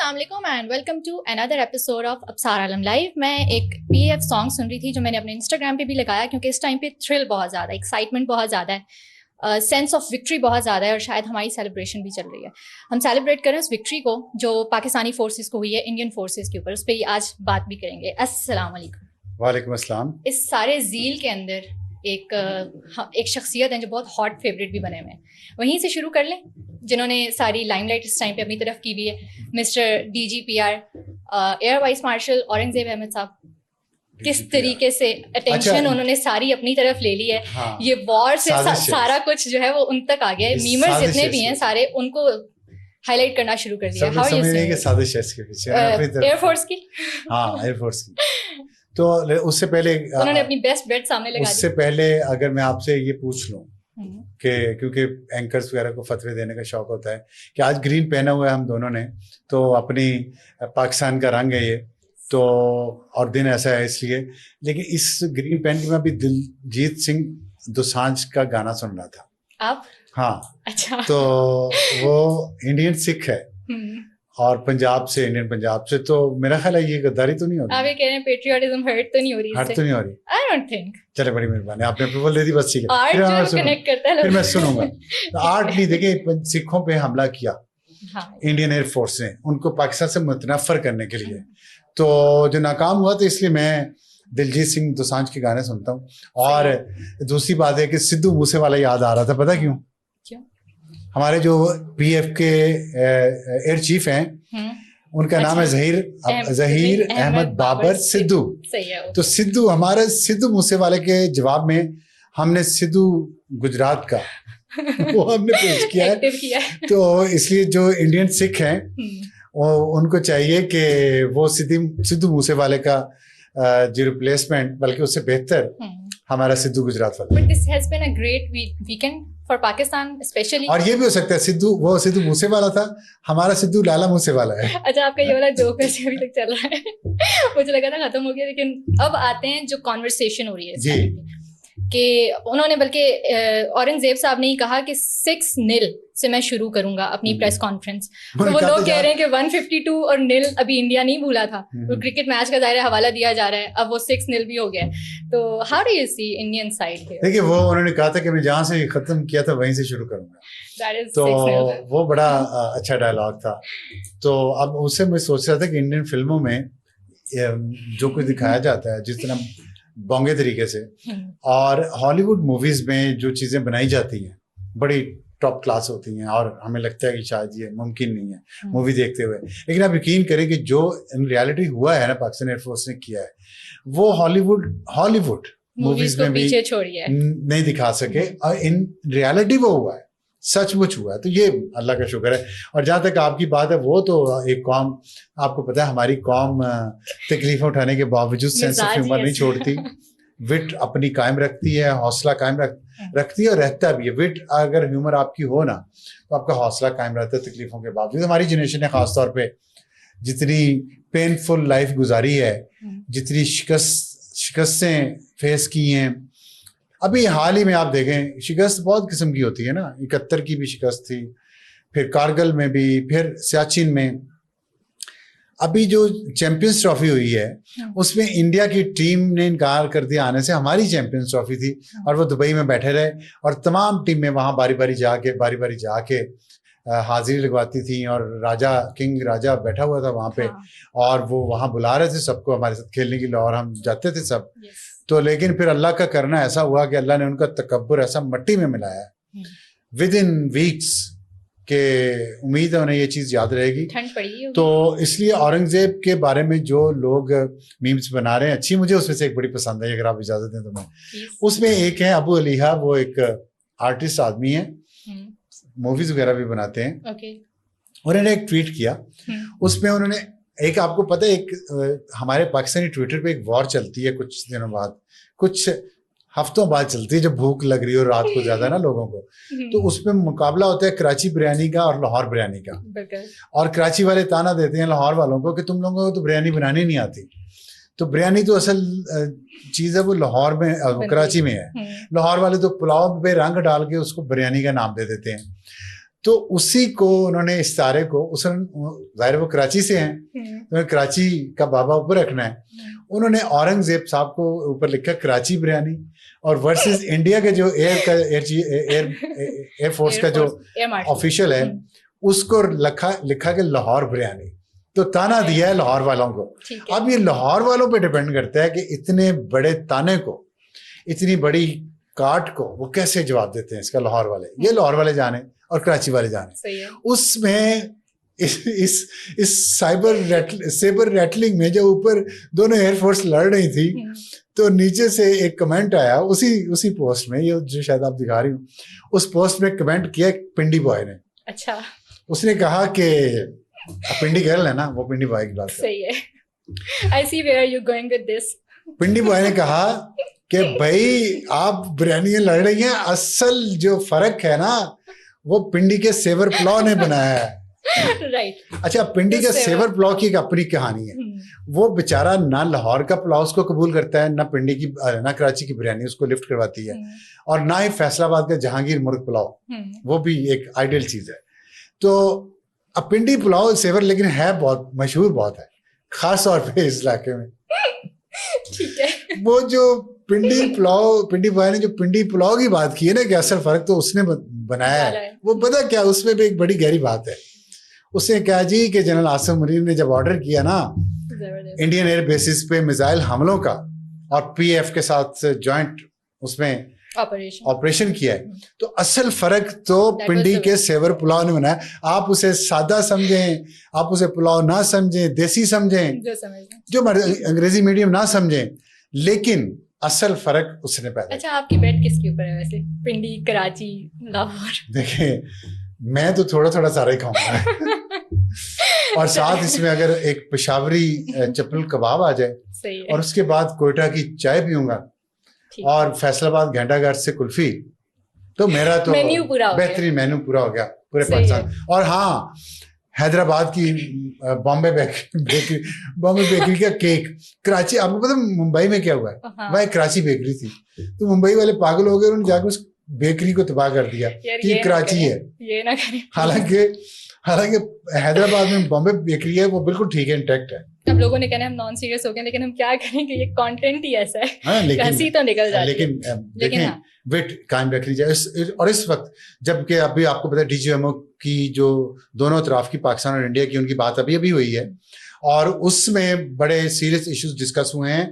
السلام علیکم and welcome to another episode of Absar Alam live. میں ایک PF سانگ سن رہی تھی جو میں نے اپنے انسٹاگرام پہ بھی لگایا کیونکہ اس ٹائم پہ تھرل بہت زیادہ ہے, ایکسائٹمنٹ بہت زیادہ ہے, سینس آف وکٹری بہت زیادہ ہے اور شاید ہماری سیلیبریشن بھی چل رہی ہے. ہم سیلیبریٹ کریں اس وکٹری کو جو پاکستانی فورسز کو ہوئی ہے انڈین فورسز کے اوپر, اس پہ آج بات بھی کریں گے. السلام علیکم. وعلیکم السلام. اس سارے ذیل کے اندر ایک شخصیت ہیں جو بہت ہاٹ فیوریٹ بھی بنے ہوئے ہیں, وہیں سے شروع کر لیں جنہوں نے ساری لائم لائٹ اس ٹائم پہ اپنی طرف کی ہوئی ہے. Mister DGPR air vice marshal Aurangzeb Ahmed صاحب, کس طریقے سے اٹینشن انہوں نے ساری اپنی طرف لے لی ہے. یہ وار سے سارا کچھ جو ہے وہ ان تک آ گیا ہے. میمرز جتنے بھی ہیں سارے ان کو ہائی لائٹ کرنا شروع کر دیا. ایئر فورس کی, ہاں ایئر فورس کی. تو اس سے پہلے انہوں نے اپنی بیسٹ بیٹ سامنے لگا دی. اس سے پہلے اگر میں آپ سے یہ پوچھ لوں کہ کیونکہ اینکرز وغیرہ کو فتوے دینے کا شوق ہوتا ہے کہ آج گرین پہنا ہوا ہے ہم دونوں نے, تو اپنی پاکستان کا رنگ ہے یہ تو, اور دن ایسا ہے اس لیے, لیکن اس گرین پہن کے میں ابھی دلجیت سنگھ دوسانجھ کا گانا سن رہا تھا. آپ؟ ہاں. اچھا. تو وہ انڈین سکھ ہے اور پنجاب سے, انڈین پنجاب سے, تو میرا خیال ہے یہ غداری تو نہیں ہوگی. آپ یہ کہہ رہے ہیں پیٹریوٹزم ہرٹ تو نہیں ہو رہی؟ ہرٹ تو نہیں ہو رہی. I don't think. چلے بڑی مہربانی, آپ نے اپروول دے دی, بس ٹھیک ہے. پھر میں سنوں گا. آرٹ نہیں, دیکھیں سکھوں پہ حملہ کیا انڈین ایئر فورس نے ان کو پاکستان سے متنفر کرنے کے لیے, تو جو ناکام ہوا تو اس لیے میں دلجیت سنگھ دوسانجھ کے گانے سنتا ہوں. اور دوسری بات ہے کہ سدھو موسے والا یاد آ رہا تھا, پتا کیوں؟ ہمارے جو PF کے ایئر چیف ہیں ان کا نام ہے ظہیر احمد بابر سدھو. تو سدھو, ہمارے سدھو موسے والے کے جواب میں ہم نے سدھو گجرات کا وہ ہم نے پیش کیا ہے. تو اس لیے جو انڈین سکھ ہیں ان کو چاہیے کہ وہ سدھو موسے والے کا جو ریپلیسمنٹ, بلکہ اس سے بہتر ہمارا سدھو گجرات والا. But this has been a great weekend for Pakistan especially. اور یہ بھی ہو سکتا ہے وہ سدھو موسے والا تھا, ہمارا سدھو لالا موسے والا ہے. اچھا, آپ کا یہ والا جوک ویسے ابھی تک چل رہا ہے, مجھے لگا تھا ختم ہو گیا, لیکن اب آتے ہیں جو کانورسیشن ہو رہی ہے جی, کہ انہوں نے بلکہ اورنگزیب صاحب نے ہی کہا کہ 6-0 سے میں شروع کروں گا اپنی پریس کانفرنس. تو وہ لوگ کہہ رہے ہیں کہ 152 اور 0 ابھی انڈیا نہیں بھولا تھا, تو کرکٹ میچ کا ظاہر حوالہ دیا جا رہا ہے, اب وہ 6-0 بھی ہو گیا. تو how do you see Indian side ہے؟ دیکھیے وہ انہوں نے کہا تھا کہ میں جہاں سے ختم کیا تھا وہیں سے شروع کروں گا, تو وہ بڑا اچھا ڈائلاگ تھا. تو اب اس سے میں سوچ رہا تھا کہ انڈین فلموں میں جو کچھ دکھایا جاتا ہے جس طرح بونگے طریقے سے, اور ہالی ووڈ موویز میں جو چیزیں بنائی جاتی ہیں بڑی ٹاپ کلاس ہوتی ہیں, اور ہمیں لگتا ہے کہ شاید یہ ممکن نہیں ہے مووی دیکھتے ہوئے, لیکن آپ یقین کریں کہ جو ان ریالٹی ہوا ہے نا پاکستان ایئر فورس نے کیا ہے, وہ ہالی ووڈ موویز میں بھی نہیں دکھا سکے, اور ان ریالٹی وہ ہوا ہے, سچ مچ ہوا ہے. تو یہ اللہ کا شکر ہے. اور جہاں تک آپ کی بات ہے, وہ تو ایک قوم, آپ کو پتہ ہے ہماری قوم تکلیفیں اٹھانے کے باوجود سینس آف ہیومر نہیں چھوڑتی, وٹ اپنی قائم رکھتی ہے, حوصلہ قائم رکھتی ہے اور رہتا بھی ہے. وٹ اگر ہیومر آپ کی ہو نا تو آپ کا حوصلہ قائم رہتا ہے تکلیفوں کے باوجود. ہماری جنریشن نے خاص طور پہ جتنی پینفل لائف گزاری ہے, جتنی شکستیں فیس کی ہیں, ابھی حال ہی میں آپ دیکھیں شکست بہت قسم کی ہوتی ہے نا, 71 کی بھی شکست تھی, پھر کارگل میں بھی, پھر سیاچن میں. ابھی جو چیمپئنز ٹرافی ہوئی ہے اس میں انڈیا کی ٹیم نے انکار کر دیا آنے سے. ہماری چیمپئنز ٹرافی تھی اور وہ دبئی میں بیٹھے رہے, اور تمام ٹیمیں وہاں باری باری جا کے حاضری لگواتی تھیں, اور کنگ راجا بیٹھا ہوا تھا وہاں پہ, اور وہ وہاں بلا رہے تھے سب کو ہمارے ساتھ کھیلنے کے لیے, اور ہم جاتے تھے سب. تو لیکن پھر اللہ کا کرنا ایسا ہوا کہ اللہ نے ان کا تکبر ایسا مٹی میں ملایا ود ان ویکس کہ امید ہے انہیں یہ چیز یاد رہے گی. تو اس لیے اورنگزیب کے بارے میں جو لوگ میمز بنا رہے ہیں اچھی, مجھے اس میں سے ایک بڑی پسند ہے, اگر آپ اجازت دیں تو میں اس میں ایک ہے ابو علیحہ, وہ ایک آرٹسٹ آدمی ہے, موویز وغیرہ بھی بناتے ہیں. انہوں نے ایک ٹویٹ کیا, اس میں انہوں نے ایک, آپ کو پتہ ہے ایک ہمارے پاکستانی ٹویٹر پہ ایک وار چلتی ہے کچھ دنوں بعد, کچھ ہفتوں بعد چلتی ہے, جب بھوک لگ رہی ہے اور رات کو زیادہ نا لوگوں کو, تو اس میں مقابلہ ہوتا ہے کراچی بریانی کا اور لاہور بریانی کا. اور کراچی والے تانا دیتے ہیں لاہور والوں کو کہ تم لوگوں کو تو بریانی بنانی نہیں آتی. تو بریانی تو اصل چیز ہے وہ لاہور میں, کراچی میں ہے. لاہور والے تو پلاؤ پہ رنگ ڈال کے اس کو بریانی کا نام دے دیتے ہیں. تو اسی کو انہوں نے اس تارے کو ظاہر وہ کراچی سے ہیں تو کراچی کا بابا اوپر رکھنا ہے. انہوں نے اورنگزیب صاحب کو اوپر لکھا کراچی بریانی اور ورسز انڈیا کے جو ایئر فورس کا جو آفیشیل ہے اس کو لکھا کہ لاہور بریانی. تو تانا دیا ہے لاہور والوں کو. اب یہ لاہور والوں پہ ڈیپینڈ کرتا ہے کہ اتنے بڑے تانے کو, اتنی بڑی کاٹ کو وہ کیسے جواب دیتے ہیں اس کا لاہور والے. یہ لاہور والے جانے اور کراچی والے جانے. اس میں اس سیبر ریٹلنگ میں جو اوپر دونوں ایئر فورس لڑ رہی تھی تو نیچے سے ایک کمنٹ آیا اسی پوسٹ میں, یہ جو شاید آپ دکھا رہی ہوں, اس پوسٹ میں کمنٹ کیا پنڈی بوائے نے. اچھا. اس نے کہا کہ پنڈی گرل ہے نا, وہ پنڈی بوائے کی بات صحیح ہے. I see where you're going with this. Pindi boy نے کہا کہ بھائی آپ بریانی لڑ رہی ہیں, اصل جو فرق ہے نا وہ پنڈی کے سیور پلاؤ نے بنایا ہے. اچھا, پنڈی کا سیور پلاؤ کی ایک اپنی کہانی ہے. وہ بیچارہ نہ لاہور کا پلاؤ اس کو قبول کرتا ہے, نہ پنڈی کی نہ کراچی کی بریانی اس کو لفٹ کرواتی ہے, اور نہ ہی فیصلہ آباد کا جہانگیر مرغ پلاؤ, وہ بھی ایک آئیڈیل چیز ہے. تو اب پنڈی پلاؤ سیور لیکن ہے بہت مشہور بہت ہے, خاص طور پہ اس علاقے میں. وہ جو پنڈی بھائی نے جو پنڈی پلاؤ کی بات کی ہے نا کہ اصل فرق تو اس نے بنایا ہے, وہ پتا کیا, اس میں بھی ایک بڑی گہری بات ہے. اس نے کہا جی کہ جنرل عاصم منیر نے جب آرڈر کیا نا انڈین ایئر بیسز پہ میزائل حملوں کا اور پی ایف کے ساتھ جوائنٹ اس میں آپریشن کیا ہے, تو اصل فرق تو پنڈی کے سیور پلاؤ نے بنایا. آپ اسے سادہ سمجھیں, آپ اسے پلاؤ نہ سمجھیں, دیسی سمجھیں, جو انگریزی میڈیم نہ سمجھیں, لیکن اصل فرق اس نے پیدا. اچھا, آپ کی بیٹ کس کے اوپر ہے ویسے, پنڈی, کراچی, لاہور؟ دیکھیں میں تو تھوڑا تھوڑا سارا ہی کھاؤں گا اور ساتھ اس میں اگر ایک پشاوری چپل کباب آ جائے اور اس کے بعد کوئٹہ کی چائے پیوں گا اور فیصل آباد گھنٹہ گھر سے کلفی, تو میرا تو بہترین مینو پورا ہو گیا پورے پاکستان. اور ہاں, حیدرآباد کی بامبے بیکری کا کیک. کراچی, آپ کو پتا ممبئی میں کیا ہوا ہے, وہاں کراچی بیکری تھی, تو ممبئی والے پاگل ہو گئے, انہوں نے جا کے اس بیکری کو تباہ کر دیا کہ یہ کراچی ہے. حالانکہ حیدرآباد میں بامبے بیکری ہے, وہ بالکل ٹھیک ہے, انٹیکٹ ہے. اب لوگوں نے کہنا ہم نان سیریس ہو گئے, لیکن ہم کیا کریں کہ یہ کانٹینٹ ہی ایسا ہے, ہنسی تو نکل جاتی ہے. لیکن دیکھیں ویٹ قائم رکھنی چاہیے. اور اس وقت جب کہ ابھی آپ کو پتا ڈی جی ایم او کی جو دونوں اطراف کی پاکستان اور انڈیا کی ان کی بات ابھی ہوئی ہے, اور اس میں بڑے سیریس ایشوز ڈسکس ہوئے ہیں,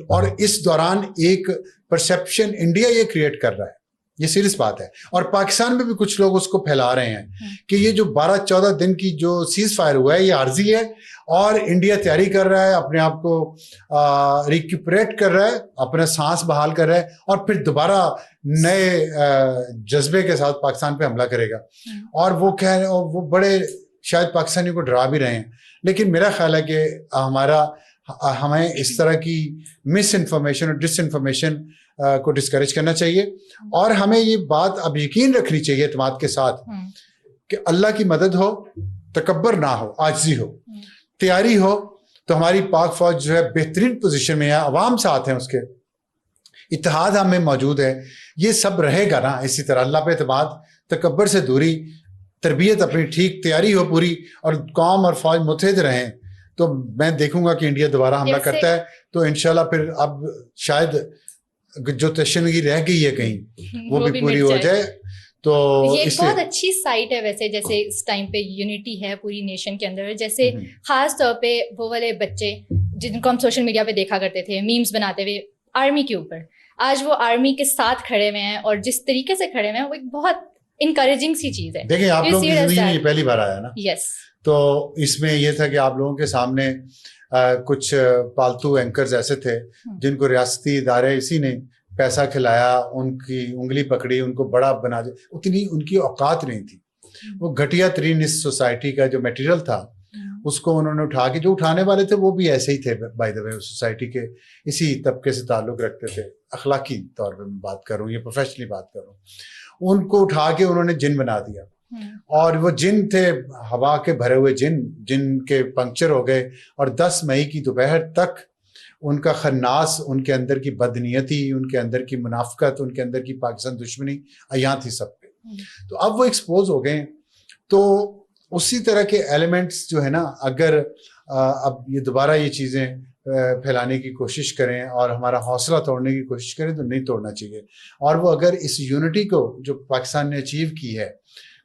اور اس دوران ایک پرسیپشن انڈیا یہ کریٹ کر رہا ہے, یہ سیریس بات ہے. اور پاکستان میں بھی کچھ لوگ اس کو پھیلا رہے ہیں کہ یہ جو 12-14 دن کی جو سیز فائر ہوا ہے یہ عارضی ہے, اور انڈیا تیاری کر رہا ہے, اپنے آپ کو ریکیپریٹ کر رہا ہے, اپنا سانس بحال کر رہا ہے, اور پھر دوبارہ نئے جذبے کے ساتھ پاکستان پہ حملہ کرے گا. اور وہ کہہ رہے ہیں, وہ بڑے شاید پاکستانیوں کو ڈرا بھی رہے ہیں. لیکن میرا خیال ہے کہ ہمیں اس طرح کی مس انفارمیشن اور ڈس انفارمیشن کو ڈسکریج کرنا چاہیے, اور ہمیں یہ بات اب یقین رکھنی چاہیے اعتماد کے ساتھ کہ اللہ کی مدد ہو, تکبر نہ ہو, عاجزی ہو, تیاری ہو, تو ہماری پاک فوج جو ہے بہترین پوزیشن میں ہے, عوام ساتھ ہیں, اس کے اتحاد ہم میں موجود ہے. یہ سب رہے گا نا اسی طرح, اللہ پہ اعتماد, تکبر سے دوری, تربیت اپنی ٹھیک, تیاری ہو پوری, اور قوم اور فوج متحد رہیں, تو میں دیکھوں گا کہ انڈیا دوبارہ حملہ کرتا ہے, تو انشاءاللہ پھر اب شاید جو تشنگی رہ گئی ہے کہیں وہ بھی پوری ہو جائے. تو یہ بہت اچھی سائٹ ہے ویسے, جیسے اس ٹائم پہ یونٹی ہے پوری نیشن کے اندر, جیسے خاص طور پہ وہ والے بچے جن کو ہم سوشل میڈیا پہ دیکھا کرتے تھے میمز بناتے ہوئے آرمی کے اوپر, آج وہ آرمی کے ساتھ کھڑے ہوئے ہیں, اور جس طریقے سے کھڑے ہوئے ہیں وہ ایک بہت انکریجنگ سی چیز ہے. دیکھیں آپ لوگوں کی زندگی میں یہ پہلی بار آیا نا. یس. تو اس میں یہ تھا کہ آپ لوگوں کے سامنے کچھ پالتو اینکرز ایسے تھے جن کو ریاستی ادارے اسی نے پیسہ کھلایا, ان کی انگلی پکڑی, ان کو بڑا بنا دیا, اتنی ان کی اوقات نہیں تھی. وہ گھٹیا ترین اس سوسائٹی کا جو میٹیریل تھا اس کو انہوں نے اٹھا کے, جو اٹھانے والے تھے وہ بھی ایسے ہی تھے بائی دا وے, سوسائٹی کے اسی طبقے سے تعلق رکھتے تھے. اخلاقی طور پہ میں بات کر رہا ہوں, یہ پروفیشنلی بات کر رہا ہوں. ان کو اٹھا کے انہوں نے جن بنا دیا, اور وہ جن تھے ہوا کے بھرے ہوئے جن کے پنکچر ہو گئے, اور 10 مئی کی دوپہر تک ان کا خناس, ان کے اندر کی بدنیتی, ان کے اندر کی منافقت, ان کے اندر کی پاکستان دشمنی عیاں تھی سب پہ. تو اب وہ ایکسپوز ہو گئے. تو اسی طرح کے ایلیمنٹس جو ہے نا, اگر اب یہ دوبارہ یہ چیزیں پھیلانے کی کوشش کریں اور ہمارا حوصلہ توڑنے کی کوشش کریں تو نہیں توڑنا چاہیے. اور وہ اگر اس یونٹی کو جو پاکستان نے اچیو کی ہے,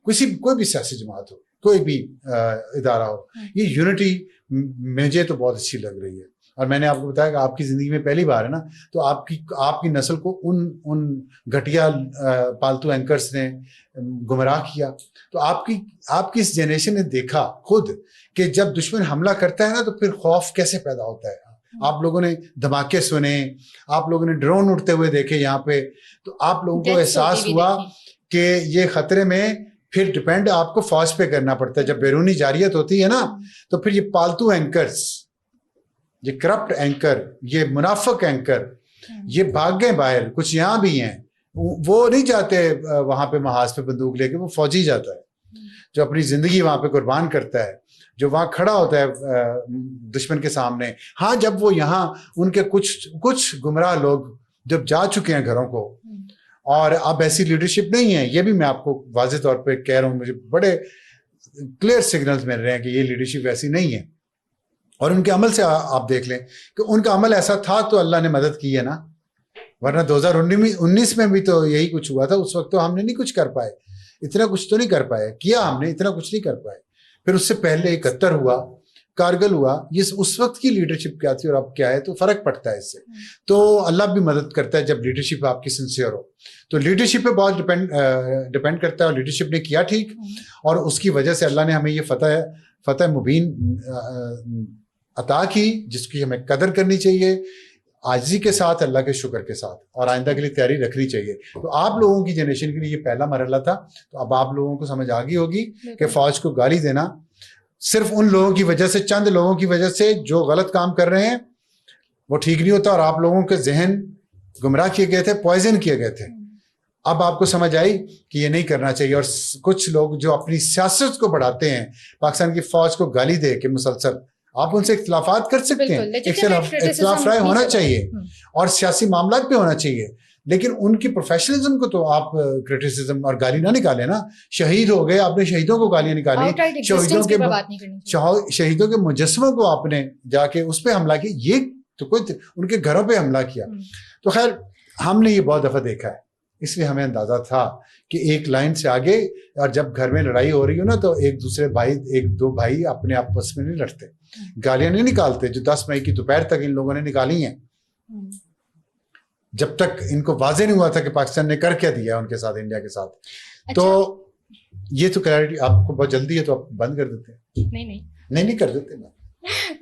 کوئی بھی سیاسی جماعت ہو, کوئی بھی ادارہ ہو, یہ یونٹی مجھے تو بہت اچھی لگ رہی ہے. اور میں نے آپ کو بتایا کہ آپ کی زندگی میں پہلی بار ہے نا, تو آپ کی نسل کو ان گھٹیا پالتو اینکرز نے گمراہ کیا. تو آپ کی اس جنریشن نے دیکھا خود کہ جب دشمن حملہ کرتا ہے نا تو پھر خوف کیسے پیدا ہوتا ہے. آپ لوگوں نے دھماکے سنے, آپ لوگوں نے ڈرون اڑتے ہوئے دیکھے یہاں پہ, تو آپ لوگوں کو احساس ہوا کہ یہ خطرے میں پھر ڈپینڈ آپ کو فوج پہ کرنا پڑتا ہے. جب بیرونی جارحیت ہوتی ہے نا تو پھر یہ پالتو اینکرز, یہ کرپٹ اینکر, یہ منافق اینکر, یہ بھاگ گئے باہر. کچھ یہاں بھی ہیں, وہ نہیں جاتے وہاں پہ محاذ پہ بندوق لے کے, وہ فوجی جاتا ہے جو اپنی زندگی وہاں پہ قربان کرتا ہے, جو وہاں کھڑا ہوتا ہے دشمن کے سامنے. ہاں جب وہ یہاں ان کے کچھ گمراہ لوگ جب جا چکے ہیں گھروں کو, اور اب ایسی لیڈرشپ نہیں ہے, یہ بھی میں آپ کو واضح طور پہ کہہ رہا ہوں, مجھے بڑے کلیئر سگنلز مل رہے ہیں کہ یہ لیڈرشپ ایسی نہیں ہے. اور ان کے عمل سے آپ دیکھ لیں کہ ان کا عمل ایسا تھا تو اللہ نے مدد کی ہے نا, ورنہ 2019 میں بھی تو یہی کچھ ہوا تھا. اس وقت تو ہم نے نہیں کچھ کر پائے, اتنا کچھ تو نہیں کر پائے, کیا ہم نے اتنا کچھ نہیں کر پائے. پھر اس سے پہلے 71 ہوا, کارگل ہوا, یہ اس وقت کی لیڈرشپ کیا تھی اور اب کیا ہے, تو فرق پڑتا ہے اس سے. تو اللہ بھی مدد کرتا ہے جب لیڈرشپ آپ کی سنسیئر ہو. تو لیڈرشپ پہ بہت ڈپینڈ کرتا ہے, اور لیڈرشپ نے کیا ٹھیک, اور اس کی وجہ سے اللہ نے ہمیں یہ فتح مبین عطا کی, جس کی ہمیں قدر کرنی چاہیے, عاجزی کے ساتھ, اللہ کے شکر کے ساتھ, اور آئندہ کے لیے تیاری رکھنی چاہیے. تو آپ لوگوں کی جنریشن کے لیے یہ پہلا مرحلہ تھا. تو اب آپ لوگوں کو سمجھ آ گئی ہوگی کہ فوج کو گالی دینا صرف ان لوگوں کی وجہ سے, چند لوگوں کی وجہ سے جو غلط کام کر رہے ہیں, وہ ٹھیک نہیں ہوتا. اور آپ لوگوں کے ذہن گمراہ کیے گئے تھے, پوائزن کیے گئے تھے. اب آپ کو سمجھ آئی کہ یہ نہیں کرنا چاہیے. اور کچھ لوگ جو اپنی سیاست کو بڑھاتے ہیں, پاکستان کی فوج کو گالی دے کے مسلسل, آپ ان سے اختلافات کر سکتے ہیں, اختلاف رائے ہونا چاہیے اور سیاسی معاملات پہ ہونا چاہیے, لیکن ان کی پروفیشنلزم کو تو آپ کرٹیسزم اور گالی نہ نکالیں نا. شہید ہو گئے, آپ نے شہیدوں کو گالیاں نکالی, شہیدوں کے مجسموں کو آپ نے جا کے اس پہ حملہ کیا, یہ تو کوئی ان کے گھروں پہ حملہ کیا. تو خیر ہم نے یہ بہت دفعہ دیکھا ہے, اس لیے ہمیں اندازہ تھا کہ ایک لائن سے آگے, اور جب گھر میں لڑائی ہو رہی ہو نا تو ایک دو بھائی اپنے آپس میں نہیں لڑتے, گالیاں نہیں نکالتے, جو 10 مئی کی دوپہر تک ان لوگوں نے نکالی ہیں, جب تک ان کو واضح نہیں ہوا تھا کہ پاکستان نے کر کیا دیا ان کے ساتھ, انڈیا کے ساتھ. تو یہ تو کلیئرٹی آپ کو بہت جلدی ہے, تو آپ بند کر دیتے ہیں. نہیں کر دیتے.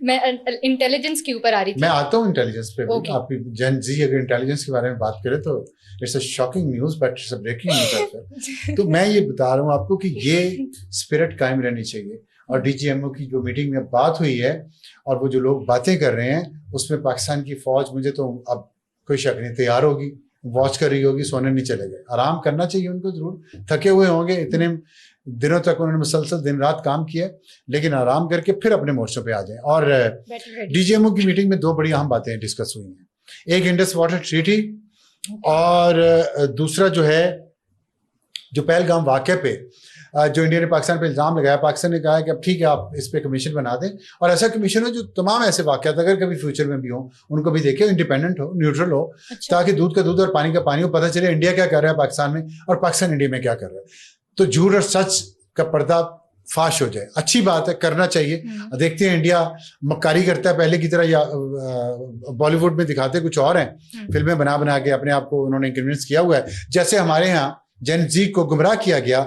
میں انٹیلیجنس کے اوپر آ رہی تھی, میں آتا ہوں انٹیلیجنس پہ. آپ کی جن زی اگر انٹیلیجنس کے بارے میں بات کرے تو it's a shocking news, but it's a breaking news. تو میں یہ بتا رہا ہوں آپ کو کہ یہ اسپرٹ قائم رہنی چاہیے. اور ڈی جی ایم او کی جو میٹنگ میں بات ہوئی ہے, اور وہ جو لوگ باتیں کر رہے ہیں, اس میں پاکستان کی فوج, مجھے تو اب کوئی شک نہیں, تیار ہوگی, واچ کر رہی ہوگی, سونے نہیں چلے گئے. آرام کرنا چاہیے ان کو, ضرور تھکے ہوئے ہوں گے, اتنے دنوں تک انہوں نے مسلسل دن رات کام کیا, لیکن آرام کر کے پھر اپنے مورچوں پہ آ جائیں. اور ڈی جی ایم او کی میٹنگ میں 2 بڑی اہم باتیں ڈسکس ہوئی ہیں. ایک انڈس واٹر ٹریٹی, اور دوسرا جو ہے جو پہلگام واقعے پہ جو انڈیا نے پاکستان پہ الزام لگایا, پاکستان نے کہا ہے کہ اب ٹھیک ہے آپ اس پہ کمیشن بنا دیں, اور ایسا کمیشن ہو جو تمام ایسے واقعات اگر کبھی فیوچر میں بھی ہوں ان کو بھی دیکھے, انڈیپینڈنٹ ہو, نیوٹرل ہو, تاکہ دودھ کا دودھ اور پانی کا پانی ہو, پتہ چلے انڈیا کیا کر رہا ہے پاکستان میں, اور پاکستان انڈیا میں کیا کر رہا ہے. تو جھوٹ اور سچ کا پردہ فاش ہو جائے. اچھی بات ہے, کرنا چاہیے. دیکھتے ہیں انڈیا مکاری کرتا ہے پہلے کی طرح, یا بالی ووڈ میں دکھاتے کچھ اور ہیں, فلمیں بنا کے اپنے آپ کو انہوں نے کنونس کیا ہوا ہے. جیسے ہمارے یہاں جن زی کو گمراہ کیا گیا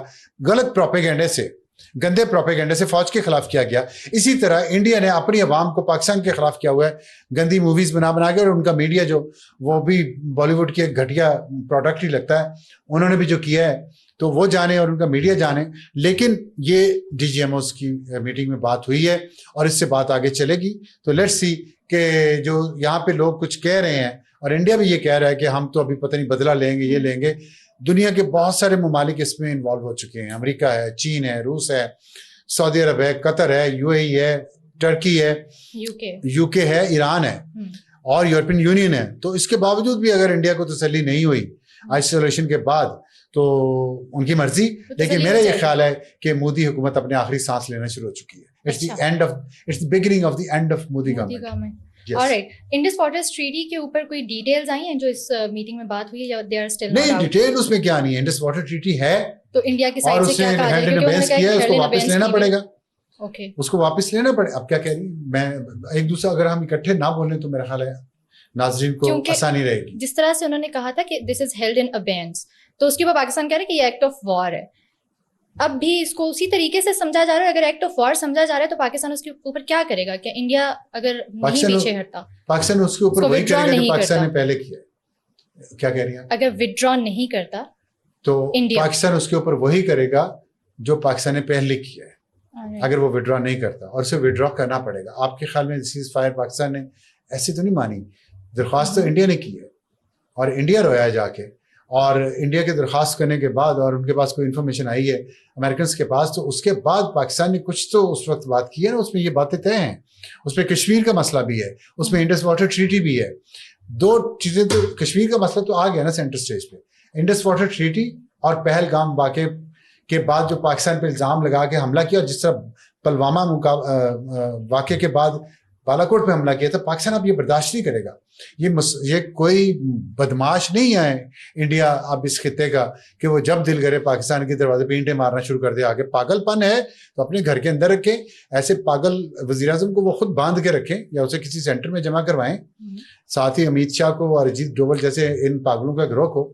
غلط پروپیگنڈے سے, گندے پروپیگنڈے سے فوج کے خلاف کیا گیا, اسی طرح انڈیا نے اپنی عوام کو پاکستان کے خلاف کیا ہوا ہے, گندی موویز بنا کے. اور ان کا میڈیا جو وہ بھی بالی ووڈ کی ایک گھٹیا پروڈکٹ ہی لگتا ہے, انہوں نے بھی جو کیا ہے تو وہ جانے اور ان کا میڈیا جانے. لیکن یہ ڈی جی ایم اوز کی میٹنگ میں بات ہوئی ہے, اور اس سے بات آگے چلے گی. تو لیٹس سی کہ جو یہاں پہ لوگ کچھ کہہ رہے ہیں, اور انڈیا بھی یہ کہہ رہا ہے کہ ہم تو ابھی پتہ نہیں بدلہ لیں گے, یہ لیں گے. دنیا کے بہت سارے ممالک اس میں انوالو ہو چکے ہیں, امریکہ ہے, چین ہے, روس ہے, سعودی عرب ہے, قطر ہے, یو اے ای ہے, ٹرکی ہے, یو کے ہے, ایران ہے. اور یورپین یونین ہے. تو اس کے باوجود بھی اگر انڈیا کو تسلی نہیں ہوئی آئسولیشن کے بعد تو ان کی مرضی. لیکن میرا یہ خیال ہے کہ مودی حکومت اپنے آخری سانس لینا شروع ہو چکی ہے. It's the beginning of the end of Modi government. Alright. Indus Waters Treaty کے اوپر کوئی ڈیٹیلز آئی ہیں جو اس میٹنگ میں بات ہوئی ہے یا they are still نہیں, ڈیٹیل اس میں کیا نہیں ہے. انڈس واٹر ٹریٹی ہے تو انڈیا کی سائڈ سے کیا کہا جائے گا, اس کو واپس لینا پڑے گا. اوکے, اس کو واپس لینا پڑے. اب کیا کہہ رہی میں ایک دوسرا اگر ہم اکٹھے نہ بولیں تو میرا خیال ہے ناظرین کو آسانی رہے گی. جس طرح سے انہوں نے کہا تھا کہ دس از ہیلڈ ان ابینس, تو اس کے بعد پاکستان کہہ رہا ہے کہ یہ ایکٹ آف وار ہے. اب بھی اس کو اسی طریقے سے سمجھا جا رہا ہے. اگر ایکٹ آف وار سمجھا جا رہا ہے تو پاکستان اس کے اوپر کیا کرے گا؟ کیا انڈیا اگر نہیں پیچھے ہٹتا پاکستان اس کے اوپر وہی کرے گا جو پاکستان نے پہلے کیا ہے. کیا کہہ رہی ہیں؟ اگر وڈرا نہیں کرتا تو پاکستان اس کے اوپر وہی کرے گا جو پاکستان نے پہلے کیا ہے. اگر وہ وڈرا نہیں کرتا, اور اسے وڈرا کرنا پڑے گا. آپ کے خیال میں سیز فائر پاکستان نے ایسی تو نہیں مانی؟ درخواست تو انڈیا نے کی ہے اور انڈیا رویا جا کے, اور انڈیا کے درخواست کرنے کے بعد اور ان کے پاس کوئی انفارمیشن آئی ہے امریکنس کے پاس, تو اس کے بعد پاکستان نے کچھ تو اس وقت بات کی ہے نا. اس میں یہ باتیں طے ہیں. اس میں کشمیر کا مسئلہ بھی ہے, اس میں انڈس واٹر ٹریٹی بھی ہے. دو چیزیں تو, کشمیر کا مسئلہ تو آ گیا نا سینٹر سٹیج پہ. انڈس واٹر ٹریٹی اور پہلگام واقعے کے بعد جو پاکستان پہ الزام لگا کے حملہ کیا, جس طرح پلوامہ واقعے کے بعد بالا کوٹ پہ حملہ کیا تھا, پاکستان اب یہ برداشت نہیں کرے گا. یہ کوئی بدماش نہیں ہے انڈیا اب اس خطے کا کہ وہ جب دل کرے پاکستان کے دروازے پہ اینٹیں مارنا شروع کر دے. آگے پاگل پن ہے تو اپنے گھر کے اندر رکھیں. ایسے پاگل وزیر اعظم کو وہ خود باندھ کے رکھیں یا اسے کسی سینٹر میں جمع کروائیں, ساتھ ہی امیت شاہ کو اور اجیت ڈوبل جیسے ان پاگلوں کا گروہ کو.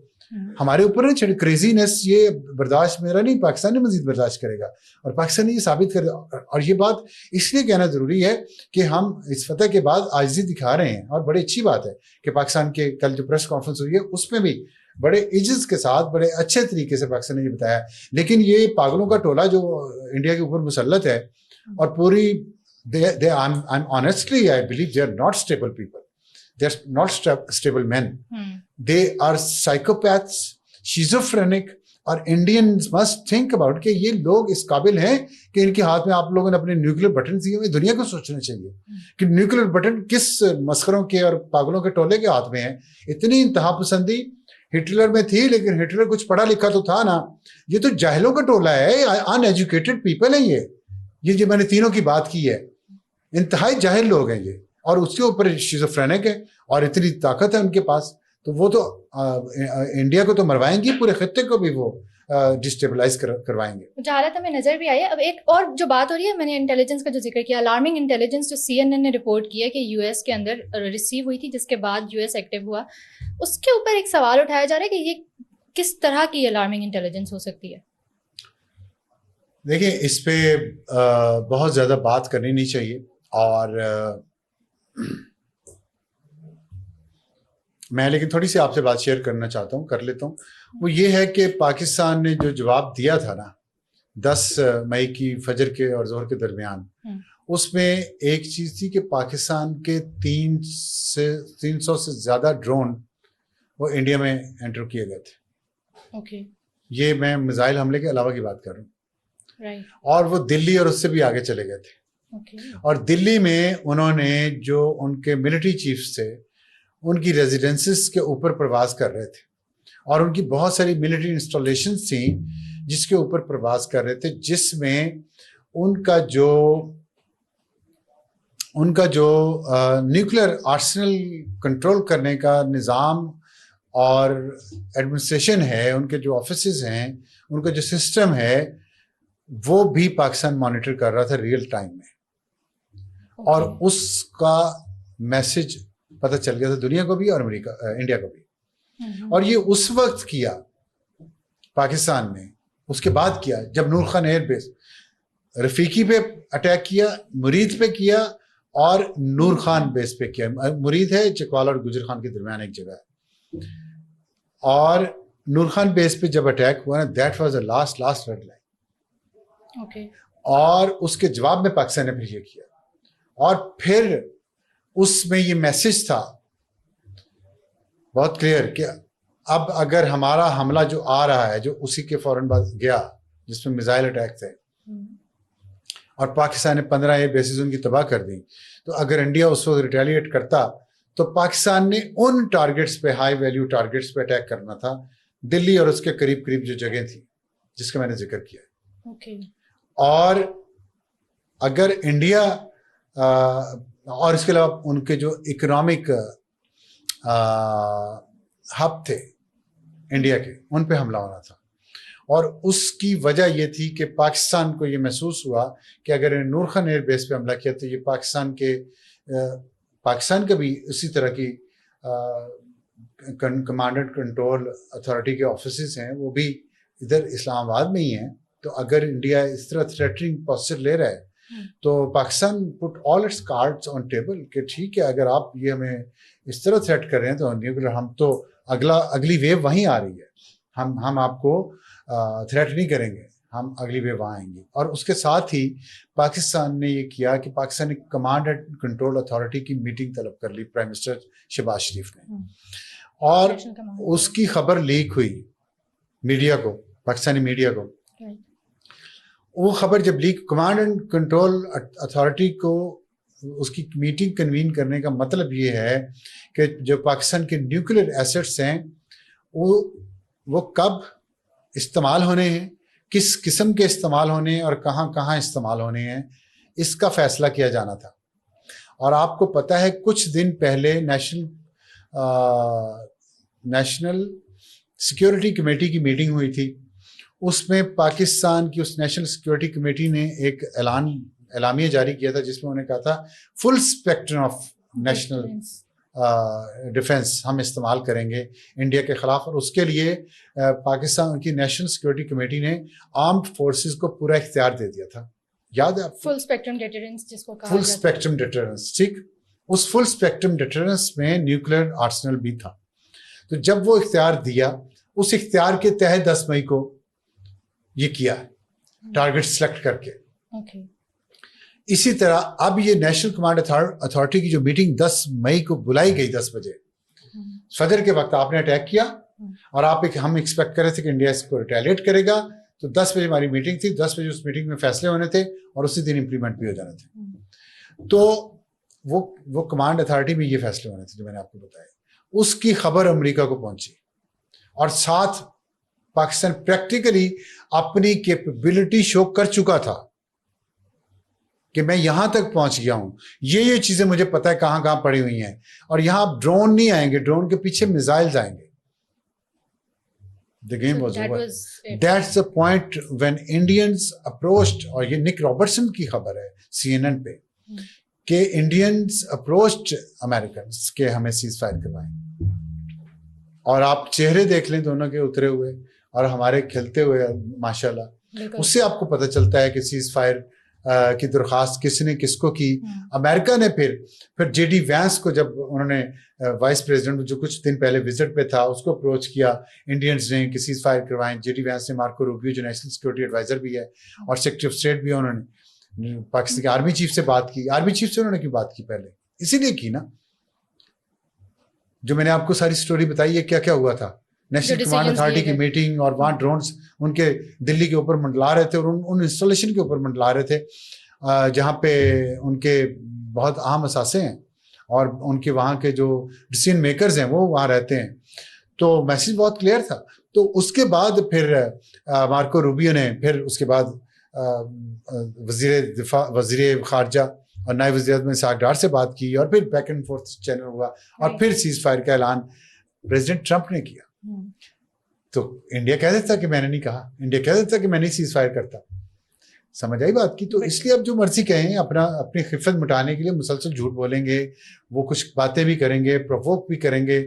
ہمارے اوپر نہیں چڑھ کریزینس, یہ برداشت میرا نہیں, پاکستان نے مزید برداشت کرے گا اور پاکستان نے یہ ثابت کر. اور یہ بات اس لیے کہنا ضروری ہے کہ ہم اس فتح کے بعد عاجزی دکھا رہے ہیں, اور بڑی اچھی بات ہے کہ پاکستان کے کل جو پریس کانفرنس ہوئی ہے اس میں بھی بڑے عجز کے ساتھ بڑے اچھے طریقے سے پاکستان نے یہ بتایا. لیکن یہ پاگلوں کا ٹولہ جو انڈیا کے اوپر مسلط ہے, اور پوری honestly I believe they are not stable people. They are not stable men. They are psychopaths, schizophrenic, اور Indians must think about کہ یہ لوگ اس قابل ہیں کہ ان کے ہاتھ میں آپ لوگوں نے اپنے نیوکلیر بٹن دیے ہوئے. دنیا کو سوچنا چاہیے کہ نیوکلیر بٹن کس مسخروں کے اور پاگلوں کے ٹولے کے ہاتھ میں ہیں. اتنی انتہا پسندی ہٹلر میں تھی, لیکن ہٹلر کچھ پڑھا لکھا تو تھا نا. یہ تو جاہلوں کا ٹولہ ہے, ان ایجوکیٹڈ پیپل ہیں یہ جو میں نے تینوں کی بات کی ہے, انتہائی جاہل لوگ ہیں یہ. اور اس کے اوپر شیزوفرینک ہے اور اتنی طاقت ہے ان کے پاس, تو وہ تو انڈیا کو تو مروائیں گی, پورے خطے کو بھی وہ ڈسٹیبلائز کروائیں گے. جو حالت ہمیں نظر بھی آئی ہے. اب ایک اور جو بات ہو رہی ہے, میں نے انٹیلیجنس کا جو ذکر کیا, الارمنگ انٹیلیجنس جو CNN نے رپورٹ کیا کہ یو ایس کے اندر ریسیو ہوئی تھی, جس کے بعد یو ایس ایکٹیو ہوا. اس کے اوپر ایک سوال اٹھایا جا رہا ہے کہ یہ کس طرح کی الارمنگ انٹیلیجنس ہو سکتی ہے؟ دیکھیں, اس پہ بہت زیادہ بات کرنی نہیں چاہیے, اور میں لیکن تھوڑی سی آپ سے بات شیئر کرنا چاہتا ہوں, کر لیتا ہوں. وہ یہ ہے کہ پاکستان نے جو جواب دیا تھا نا 10 مئی کی فجر کے اور ظہر کے درمیان, اس میں ایک چیز تھی کہ پاکستان کے 300 سے زیادہ ڈرون وہ انڈیا میں انٹر کیے گئے تھے. یہ میں میزائل حملے کے علاوہ کی بات کر رہا ہوں. اور وہ دلی اور اس سے بھی آگے چلے گئے تھے. اور دلی میں انہوں نے جو ان کے ملٹری چیفز تھے ان کی ریزیڈنسز کے اوپر پرواز کر رہے تھے, اور ان کی بہت ساری ملٹری انسٹالیشنز تھیں جس کے اوپر پرواز کر رہے تھے, جس میں ان کا جو نیوکلیر آرسنل کنٹرول کرنے کا نظام اور ایڈمنسٹریشن ہے, ان کے جو آفیسز ہیں, ان کا جو سسٹم ہے, وہ بھی پاکستان مانیٹر کر رہا تھا ریئل ٹائم میں. اور اس کا میسج پتہ چل گیا تھا دنیا کو بھی اور انڈیا کو بھی. اور یہ اس وقت کیا پاکستان نے, اس کے بعد کیا جب نور خان ایئر بیس رفیقی پہ اٹیک کیا, مرید پہ کیا, اور نور خان بیس پہ کیا. مرید ہے چکوال اور گجر خان کے درمیان ایک جگہ ہے, اور نور خان بیس پہ جب اٹیک ہوا نا, that was a last red line. اور اس کے جواب میں پاکستان نے پھر یہ کیا, اور پھر اس میں یہ میسج تھا بہت کلیئر کہ اب اگر ہمارا حملہ جو آ رہا ہے, جو اسی کے فوراً بعد گیا جس میں میزائل اٹیک تھے, اور پاکستان نے 15 بیسز ان کی تباہ کر دی, تو اگر انڈیا اس وقت ریٹیلیٹ کرتا تو پاکستان نے ان ٹارگٹس پہ، ہائی ویلیو ٹارگٹس پہ اٹیک کرنا تھا، دلی اور اس کے قریب قریب جو جگہ تھی جس کا میں نے ذکر کیا. اور اگر انڈیا اور اس کے علاوہ ان کے جو اکنامک ہب تھے انڈیا کے، ان پہ حملہ ہونا تھا. اور اس کی وجہ یہ تھی کہ پاکستان کو یہ محسوس ہوا کہ اگر نور خان ایئر بیس پہ حملہ کیا تو یہ پاکستان کا بھی اسی طرح کی کمانڈ اینڈ کنٹرول اتھارٹی کے آفیسز ہیں، وہ بھی ادھر اسلام آباد میں ہی ہیں. تو اگر انڈیا اس طرح تھریٹنگ پوسچر لے رہا ہے تو پاکستان پٹ آل اٹس کارڈز آن ٹیبل کہ ٹھیک ہے، اگر آپ یہ ہمیں اس طرح تھریٹ کر رہے ہیں تو نیوکلیر، ہم تو اگلی ویو وہیں آ رہی ہے، ہم آپ کو تھریٹ نہیں کریں گے، ہم اگلی ویو وہاں آئیں گے. اور اس کے ساتھ ہی پاکستان نے یہ کیا کہ Pakistani command and control authority کی میٹنگ طلب کر لی پرائم منسٹر شہباز شریف نے، اور اس کی خبر لیک ہوئی میڈیا کو، پاکستانی میڈیا کو. وہ خبر جب leak, command and control authority کو اس کی میٹنگ کنوین کرنے کا مطلب یہ ہے کہ جو پاکستان کے نیوکلیر ایسٹس ہیں وہ کب استعمال ہونے ہیں، کس قسم کے استعمال ہونے ہیں اور کہاں کہاں استعمال ہونے ہیں، اس کا فیصلہ کیا جانا تھا. اور آپ کو پتہ ہے کچھ دن پہلے نیشنل سیکیورٹی کمیٹی کی میٹنگ ہوئی تھی. اس میں پاکستان کی اس نیشنل سیکیورٹی کمیٹی نے ایک اعلامیہ جاری کیا تھا جس میں انہوں نے کہا تھا فل اسپیکٹرم آف نیشنل ڈیفنس ہم استعمال کریں گے انڈیا کے خلاف. اور اس کے لیے پاکستان کی نیشنل سیکیورٹی کمیٹی نے آرمڈ فورسز کو پورا اختیار دے دیا تھا. یاد ہے آپ کو؟ فل اسپیکٹرم ڈیٹرنس جس کو کہا فل اسپیکٹرم ڈیٹرنس. ٹھیک، اس فل اسپیکٹرم ڈیٹرنس میں نیوکلیر آرسنل بھی تھا. تو جب وہ اختیار دیا، اس اختیار کے تحت 10 مئی کو یہ کیا ٹارگٹ سلیکٹ کر کے. اسی طرح اب یہ نیشنل کمانڈ اتھارٹی کی جو میٹنگ 10 مئی کو بلائی گئی 10 بجے فجر کے وقت، آپ نے اٹیک کیا اور ہم ایکسپیکٹ کر رہے تھے کہ انڈیا اس کو ریٹیلیٹ کرے گا. تو 10 بجے ہماری میٹنگ تھی، 10 بجے اس میٹنگ میں فیصلے ہونے تھے اور اسی دن امپلیمنٹ بھی ہو جانے تھے. تو وہ کمانڈ اتھارٹی میں یہ فیصلے ہونے تھے جو میں نے آپ کو بتایا. اس کی خبر امریکہ کو پہنچی اور ساتھ پاکستان پریکٹیکلی اپنی کیپیبلٹی شو کر چکا تھا کہ میں یہاں تک پہنچ گیا ہوں، یہ چیزیں مجھے پتہ ہے کہاں کہاں پڑی ہوئی ہیں. اور یہاں اب ڈرون نہیں آئیں گے، ڈرون کے پیچھے میزائلز آئیں گے. The game was over. That's the point when Indians approached، اور یہ نک رابرٹسن کی خبر ہے CNN پہ کہ انڈینز اپروچڈ امیریکنز کہ ہمیں سیز فائر کروائیں. اور آپ چہرے دیکھ لیں دونوں کے اترے ہوئے اور ہمارے کھلتے ہوئے ماشاءاللہ. اس سے آپ کو پتہ چلتا ہے کہ سیز فائر کی درخواست کس نے کس کو کی. امریکہ نے پھر جے ڈی وینس کو، جب انہوں نے وائس پریزیڈنٹ جو کچھ دن پہلے وزٹ پہ تھا، اس کو اپروچ کیا انڈینز نے کہ سیز فائر کروائیں. جے ڈی وینس نے مارکو روبیو جو نیشنل سیکورٹی ایڈوائزر بھی ہے اور سیکرٹری آف اسٹیٹ بھی ہے، انہوں نے پاکستان کے آرمی چیف سے بات کی. آرمی چیف سے انہوں نے کیوں بات کی؟ پہلے اسی لیے کی نا جو میں نے آپ کو ساری سٹوری بتائی ہے کیا کیا ہوا تھا. نیشنل کمانڈ اتھارٹی کی میٹنگ، اور وہاں ڈرونز ان کے دلی کے اوپر منڈلا رہے تھے اور ان انسٹالیشن کے اوپر منڈلا رہے تھے جہاں پہ ان کے بہت اہم اثاثے ہیں اور ان کے وہاں کے جو ڈیسیژن میکرز ہیں وہ وہاں رہتے ہیں. تو میسیج بہت کلیئر تھا. تو اس کے بعد پھر مارکو روبیو نے پھر اس کے بعد وزیر خارجہ اور نائب وزیر اعظم اسحاق ڈار سے بات کی اور پھر بیک اینڈ فورتھ چینل ہوا اور پھر سیز فائر کا اعلان پریزیڈنٹ ٹرمپ نے کیا. تو انڈیا کہہ دیتا کہ میں نے نہیں کہا، انڈیا کہہ دیتا کہ میں نہیں سیز فائر کرتا. سمجھ آئی بات کی؟ تو اس لیے اب جو مرضی کہیں، اپنی خفت مٹانے کے لیے مسلسل جھوٹ بولیں گے، وہ کچھ باتیں بھی کریں گے، پرووک بھی کریں گے،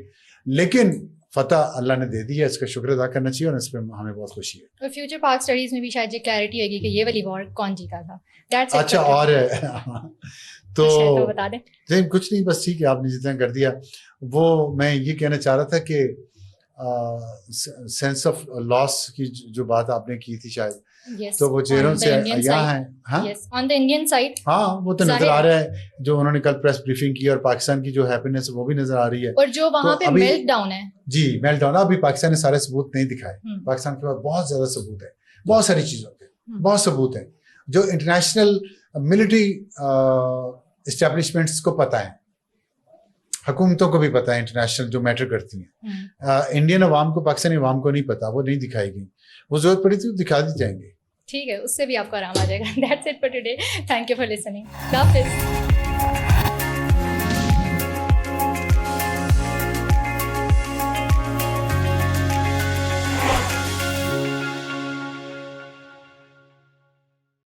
لیکن فتح اللہ نے دے دی ہے، اس کا شکر ادا کرنا چاہیے اور اس پہ ہمیں بہت خوشی ہے. اور فیوچر پاک سٹڈیز میں بھی شاید یہ کلیئرٹی ہوگی کہ یہ والی وار کون جیتا تھا. اچھا، اور تو بتا دیں. کچھ نہیں، بس ٹھیک ہے، آپ نے جتنا کر دیا. وہ میں یہ کہنا چاہ رہا تھا کہ سینس آف لاس کی جو بات آپ نے کی تھی شاید، تو وہ چہروں سے یہاں ہیں. آن دی انڈین سائڈ ہاں وہ تو نظر آ رہا ہے جو انہوں نے کل پریس بریفنگ کی، اور پاکستان کی جو ہیپینس وہ بھی نظر آ رہی ہے. اور جو وہاں پہ میلٹ ڈاؤن ہے، جی میلٹ ڈاؤن، ابھی پاکستان نے سارے ثبوت نہیں دکھائے. پاکستان کے پاس بہت زیادہ ثبوت ہے، بہت ساری چیزوں پہ بہت ثبوت ہے جو انٹرنیشنل ملٹری اسٹیبلشمنٹس کو پتہ ہے. حکومتوں کو بھی پتا ہے انٹرنیشنل جو میٹر کرتی ہیں. انڈین عوام کو, پاکستانی عوام کو نہیں پتا, وہ نہیں دکھائی گئی. وہ ضرورت پڑی تو دکھا دی جائیں گے. ٹھیک ہے, اس سے بھی آپ کو آرام آ جائے گا. That's it for today. Thank you for listening. اللہ حافظ.